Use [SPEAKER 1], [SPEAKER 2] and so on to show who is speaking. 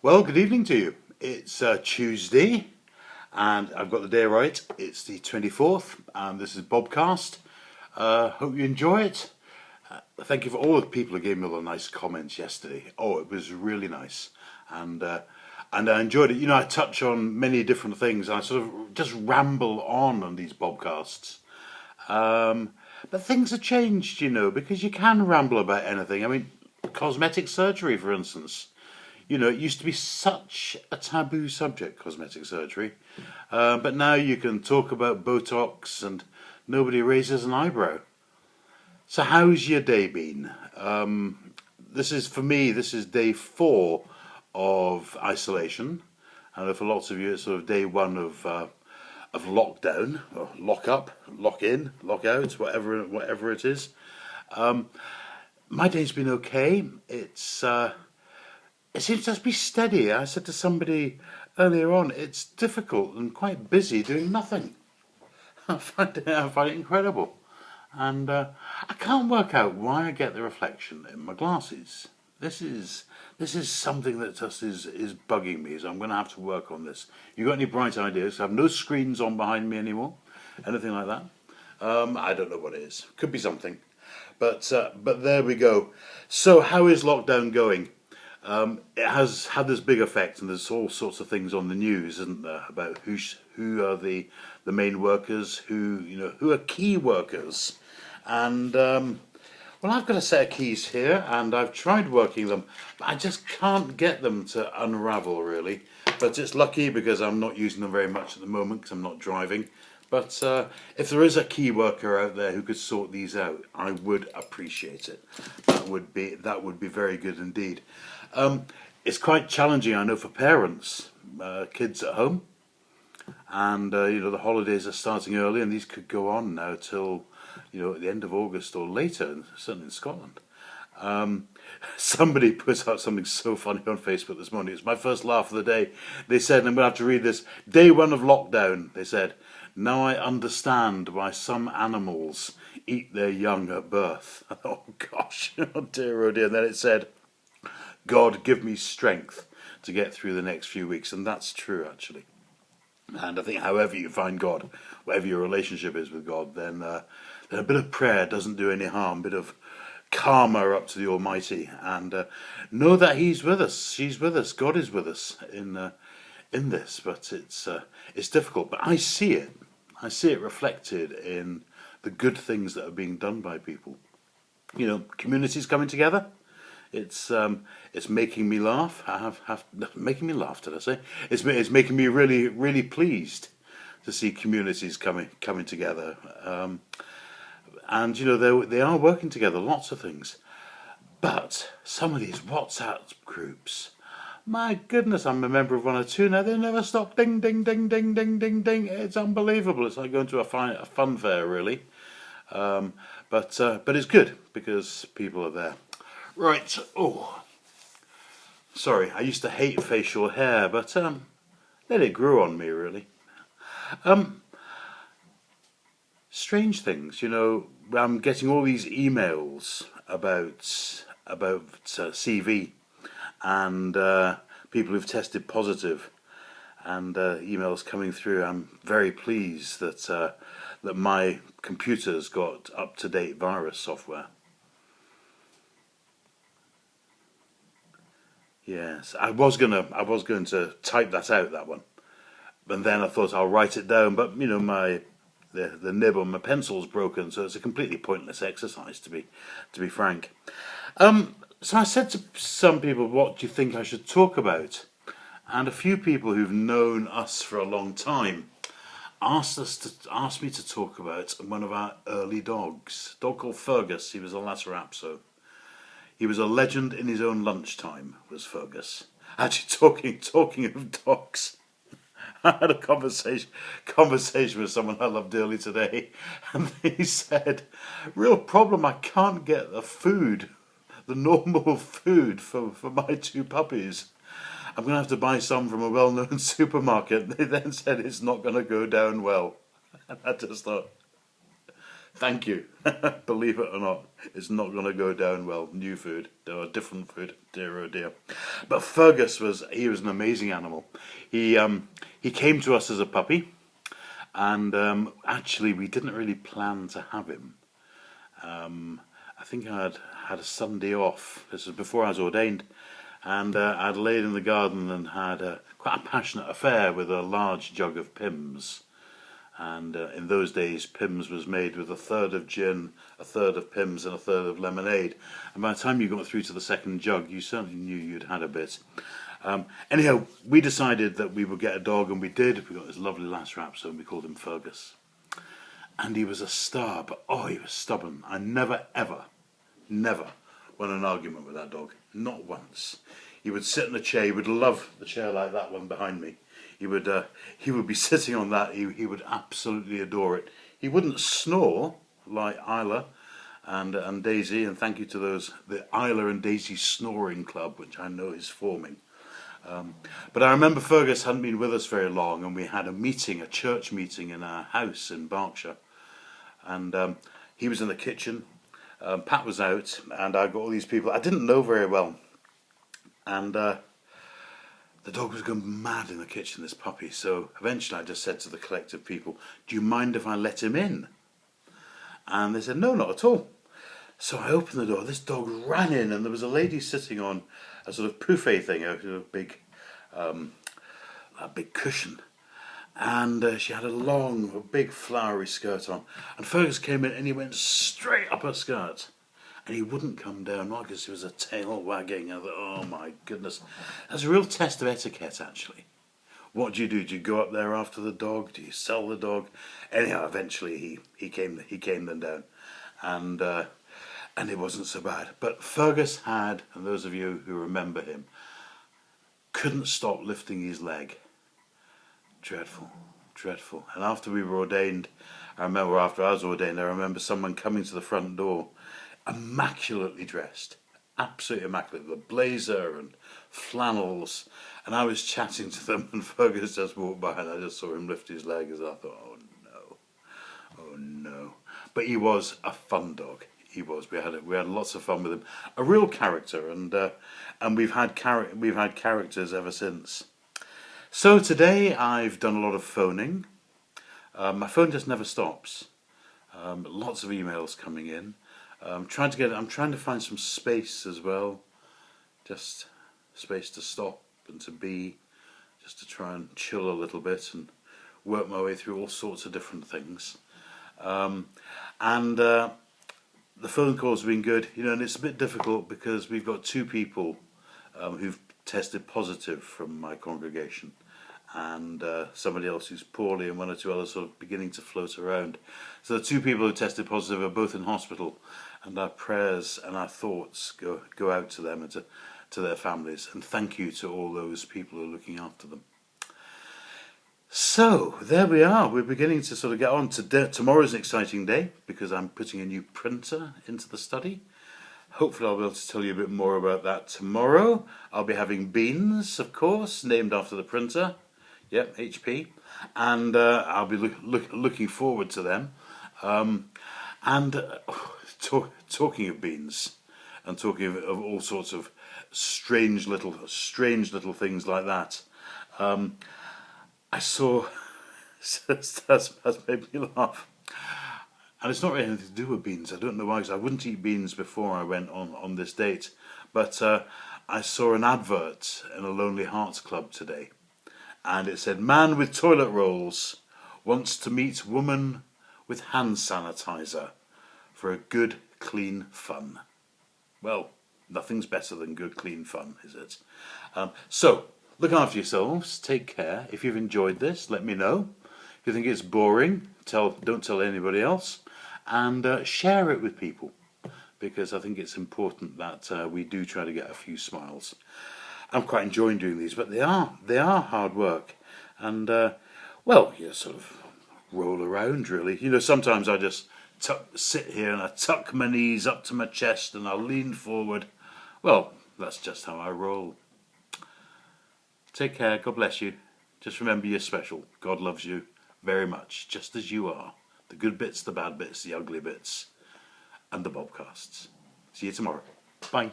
[SPEAKER 1] Well, good evening to you. It's Tuesday, and I've got the day right. It's the 24th, and this is BOBCAST. Hope you enjoy it. Thank you for all the people who gave me all the nice comments yesterday. Oh, it was really nice, and uh, and I enjoyed it. You know, I touch on many different things. I sort of just ramble on these BOBCASTs. Um, but things have changed, you know, because you can ramble about anything. I mean, cosmetic surgery, for instance. You know, it used to be such a taboo subject, cosmetic surgery, but now you can talk about Botox and nobody raises an eyebrow. So, how's your day been? This is, for me, this is day four of isolation. I know for lots of you, it's sort of day one of lockdown, or lock up, lock in, lock out, whatever it is. Um, my day's been okay. It seems to just be steady. I said to somebody earlier on, it's difficult and quite busy doing nothing. I find it incredible. And I can't work out why I get the reflection in my glasses. This is this is something that just is bugging me, so I'm going to have to work on this. You got any bright ideas? I have no screens on behind me anymore, anything like that. I don't know what it is. Could be something, but there we go. So how is lockdown going? It has had this big effect, and there's all sorts of things on the news, isn't there, about who are the main workers, who are key workers, and well, I've got a set of keys here, and I've tried working them, but I just can't get them to unravel really. But it's lucky because I'm not using them very much at the moment because I'm not driving. But if there is a key worker out there who could sort these out, I would appreciate it. That would be very good indeed. It's quite challenging, I know, for parents, kids at home, and the holidays are starting early, and these could go on now till at the end of August or later, certainly in Scotland. Um, Somebody put out something so funny on Facebook this morning. It's my first laugh of the day. They said, and I'm going to have to read this. Day one of lockdown. They said, now I understand why some animals eat their young at birth. Oh gosh, oh dear, oh dear. And then it said, God, give me strength to get through the next few weeks. And that's true, actually. And I think however you find God, whatever your relationship is with God, then a bit of prayer doesn't do any harm, a bit of karma up to the Almighty, and know that He's with us. He's with us. God is with us in this, but it's difficult. But I see it. I see it reflected in the good things that are being done by people. Communities coming together. It's making me laugh. I have making me laugh. Did I say? It's making me really really pleased to see communities coming together. And they are working together, lots of things. But some of these WhatsApp groups, my goodness, I'm a member of one or two now. They never stop. Ding, ding, ding, ding, ding, ding, ding. It's unbelievable. It's like going to a fun fair, really. But it's good because people are there. Right. Oh, sorry. I used to hate facial hair, but then it grew on me, really. Um, Strange things, I'm getting all these emails about CV and people who've tested positive, and emails coming through. I'm very pleased that my computer's got up-to-date virus software. Yes, I was going to type that out, that one, and then I thought I'll write it down, but the nib on my pencil's broken, so it's a completely pointless exercise, to be frank. So I said to some people, "What do you think I should talk about?" And a few people who've known us for a long time asked me to talk about one of our early dogs, a dog called Fergus. He was a Lhasa. He was a legend in his own lunchtime, was Fergus. Actually, talking of dogs. I had a conversation with someone I love dearly today, and he said, "Real problem. I can't get the normal food for my two puppies. I'm going to have to buy some from a well-known supermarket." They then said it's not going to go down well, and I just thought, Thank you. Believe it or not, it's not going to go down well. New food, or different food, dear oh dear. But Fergus he was an amazing animal. He came to us as a puppy, and actually we didn't really plan to have him. I think I had a Sunday off. This was before I was ordained, and I'd laid in the garden and had quite a passionate affair with a large jug of Pimm's. And in those days, Pimm's was made with a third of gin, a third of Pimm's, and a third of lemonade. And by the time you got through to the second jug, you certainly knew you'd had a bit. Anyhow, we decided that we would get a dog, and we did. We got this lovely Lhasa Apso, and we called him Fergus. And he was a star, but he was stubborn. I never, ever, never won an argument with that dog. Not once. He would sit in a chair. He would love the chair like that one behind me. He would be sitting on that. He would absolutely adore it. He wouldn't snore like Isla and Daisy. And thank you to the Isla and Daisy Snoring Club, which I know is forming. But I remember Fergus hadn't been with us very long, and we had a church meeting in our house in Berkshire. And he was in the kitchen. Pat was out, and I got all these people I didn't know very well. And the dog was going mad in the kitchen, this puppy. So eventually I just said to the collective people, "Do you mind if I let him in?" And they said, "No, not at all." So I opened the door. This dog ran in, and there was a lady sitting on a sort of buffet thing, a big cushion. And she had a big flowery skirt on. And Fergus came in, and he went straight up her skirt. And he wouldn't come down, not because there was a tail wagging. I thought, oh my goodness. That's a real test of etiquette, actually. What do? Do you go up there after the dog? Do you sell the dog? Anyhow, eventually he came them down. And it wasn't so bad. But Fergus had, and those of you who remember him, couldn't stop lifting his leg. Dreadful, dreadful. And after we were ordained, after I was ordained, I remember someone coming to the front door, immaculately dressed, absolutely immaculate, with a blazer and flannels. And I was chatting to them, and Fergus just walked by, and I just saw him lift his leg, as I thought, oh no. But he was a fun dog. He was. We had lots of fun with him. A real character, and we've had characters ever since. So today I've done a lot of phoning. My phone just never stops. Lots of emails coming in. I'm trying to find some space as well, just space to stop and to be, just to try and chill a little bit and work my way through all sorts of different things. The phone calls have been good, and it's a bit difficult because we've got two people who've tested positive from my congregation, and somebody else who's poorly, and one or two others sort of beginning to float around. So the two people who tested positive are both in hospital, and our prayers and our thoughts go out to them and to their families. And thank you to all those people who are looking after them. So there we are. We're beginning to sort of get on. Tomorrow's an exciting day because I'm putting a new printer into the study. Hopefully I'll be able to tell you a bit more about that tomorrow. I'll be having beans, of course, named after the printer. Yep, HP. And I'll be looking forward to them. Talking of beans, and talking of all sorts of strange little things like that. I saw, that's made me laugh. And it's not really anything to do with beans. I don't know why, because I wouldn't eat beans before I went on this date. But I saw an advert in a Lonely Hearts Club today. And it said, "Man with toilet rolls wants to meet woman with hand sanitizer for a good, clean fun." Well, nothing's better than good, clean fun, is it? So, look after yourselves. Take care. If you've enjoyed this, let me know. If you think it's boring, don't tell anybody else. And share it with people, because I think it's important that we do try to get a few smiles. I'm quite enjoying doing these, but they are hard work. And, you sort of roll around, really. Sometimes I just sit here and I tuck my knees up to my chest and I lean forward. Well, that's just how I roll. Take care. God bless you. Just remember you're special. God loves you very much, just as you are. The good bits, the bad bits, the ugly bits, and the Bobcasts. See you tomorrow. Bye.